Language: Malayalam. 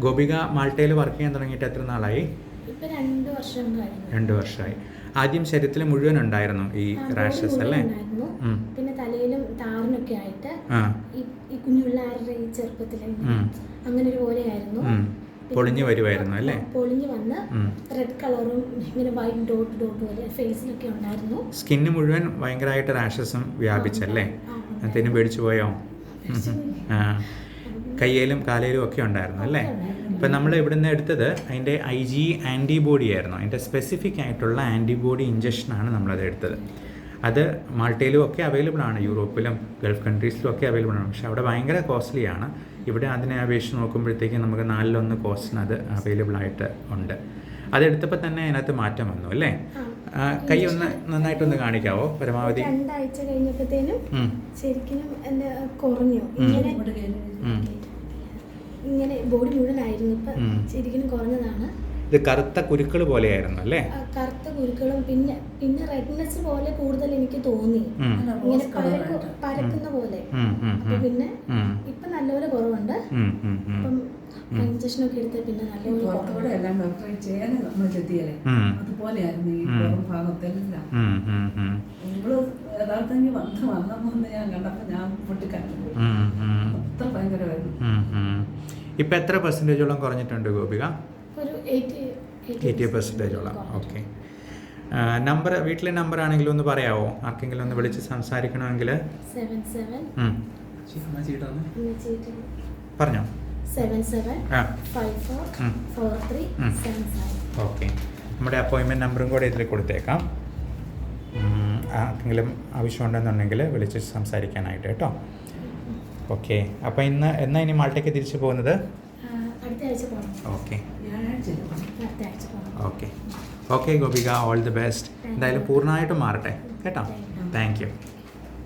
ഗോപിക മാൾട്ടയിൽ വർക്ക് ചെയ്യാൻ തുടങ്ങിയിട്ട് എത്ര നാളായി? ഇപ്പൊ 2 വർഷം കഴിഞ്ഞു. 2 വർഷമായി. ആദ്യം ശരീരത്തിൽ മുഴുവൻ ഉണ്ടായിരുന്നു ഈ റാഷസ് അല്ലേ? പിന്നെ തലയിലും താറിനൊക്കെ ആയിട്ട് ഈ കുഞ്ഞുപിള്ളേരുടെ ഈ ചെറുപ്പത്തിലെ അങ്ങനെ ഒരു പോലെയായിരുന്നു. പൊളിഞ്ഞു വരുമായിരുന്നു അല്ലേ? പൊളിഞ്ഞു വന്ന് റെഡ് കളറും ഇങ്ങനെ വൈറ്റ് ഡോട്ട് ഡോട്ട് പോലെ ഫേസിലൊക്കെ ഉണ്ടായിരുന്നു. സ്കിന്ന് മുഴുവൻ ഭയങ്കരമായിട്ട് റാഷസും വ്യാപിച്ചല്ലേ? എന്തിനും പേടിച്ചു പോയോ? കയ്യിലും കാലയിലും ഒക്കെ ഉണ്ടായിരുന്നു അല്ലേ? ഇപ്പം നമ്മൾ ഇവിടുന്ന് എടുത്തത് അതിൻ്റെ IgE ആൻറ്റിബോഡി ആയിരുന്നു. അതിൻ്റെ സ്പെസിഫിക് ആയിട്ടുള്ള ആൻറ്റിബോഡി ഇഞ്ചക്ഷനാണ് നമ്മളത് എടുത്തത്. അത് മാൾട്ടയിലും ഒക്കെ അവൈലബിൾ ആണ്, യൂറോപ്പിലും ഗൾഫ് കൺട്രീസിലും ഒക്കെ അവൈലബിൾ ആണ്. പക്ഷേ അവിടെ ഭയങ്കര കോസ്റ്റ്ലിയാണ്. ഇവിടെ അതിനെ അപേക്ഷിച്ച് നോക്കുമ്പോഴത്തേക്കും നമുക്ക് 4-1 കോസ്റ്റിന് അത് അവൈലബിൾ ആയിട്ട് ഉണ്ട്. അതെടുത്തപ്പോൾ തന്നെ അതിനകത്ത് മാറ്റം വന്നു അല്ലേ? കൈ ഒന്ന് നന്നായിട്ടൊന്ന് കാണിക്കാവോ പരമാവധി? 2 ആഴ്ച കഴിഞ്ഞപ്പോഴത്തേനും ശരിക്കും എൻ്റെ കുറഞ്ഞു. ഇങ്ങനെ ബോഡി മുഴുവനായിരുന്നു. ഇപ്പം ശരിക്കും കുറഞ്ഞതാണ്. ഇത് കറുത്ത കുരുക്കൾ പോലെയായിരുന്നു അല്ലേ? കറുത്ത കുരുക്കളും പിന്നെ റെഡ്നെസ് പോലെ കൂടുതൽ എനിക്ക് തോന്നി. ഇങ്ങനെ പരക്കുന്ന പോലെ. അപ്പൊ പിന്നെ ഇപ്പൊ നല്ലപോലെ കുറവുണ്ട്. അപ്പം ഇഞ്ചക്ഷനൊക്കെ എടുത്ത് പിന്നെ നല്ലപോലെ എല്ലാം ഡോക്ടറെ ചെയ്യാൻ നമ്മൾ ചെത്തിയല്ലേ അതുപോലെയായിരുന്നു ഈ ഭാഗത്തെല്ലാം. യഥാർത്ഥം വന്നപ്പോ ഞാൻ കണ്ടപ്പോ ഞാൻ പൊട്ടിക്കരഞ്ഞു. അത്ര ഭയങ്കരമായിരുന്നു. ഇപ്പൊ എത്ര പെർസെൻറ്റേജോളം കുറഞ്ഞിട്ടുണ്ട് ഗോപിക? ഒരു 80%. ഓക്കെ. നമ്പർ, വീട്ടിലെ നമ്പർ ആണെങ്കിലും ഒന്ന് പറയാമോ? ആർക്കെങ്കിലും ഒന്ന് വിളിച്ച് സംസാരിക്കണമെങ്കിൽ? 77 പറഞ്ഞോ. 77544375. ഓക്കെ. നമ്മുടെ അപ്പോയിൻമെൻറ്റ് നമ്പറും കൂടെ ഇതിൽ കൊടുത്തേക്കാം. ആർക്കെങ്കിലും ആവശ്യമുണ്ടെന്നുണ്ടെങ്കിൽ വിളിച്ച് സംസാരിക്കാനായിട്ട് കേട്ടോ. ഓക്കെ. അപ്പോൾ എന്നാ ഇനി മാൾട്ടയ്ക്ക് തിരിച്ചു പോകുന്നത്? Okay okay okay Gopika, all the best. എന്തായാലും പൂർണ്ണമായിട്ടും മാറട്ടെ കേട്ടോ. Thank you.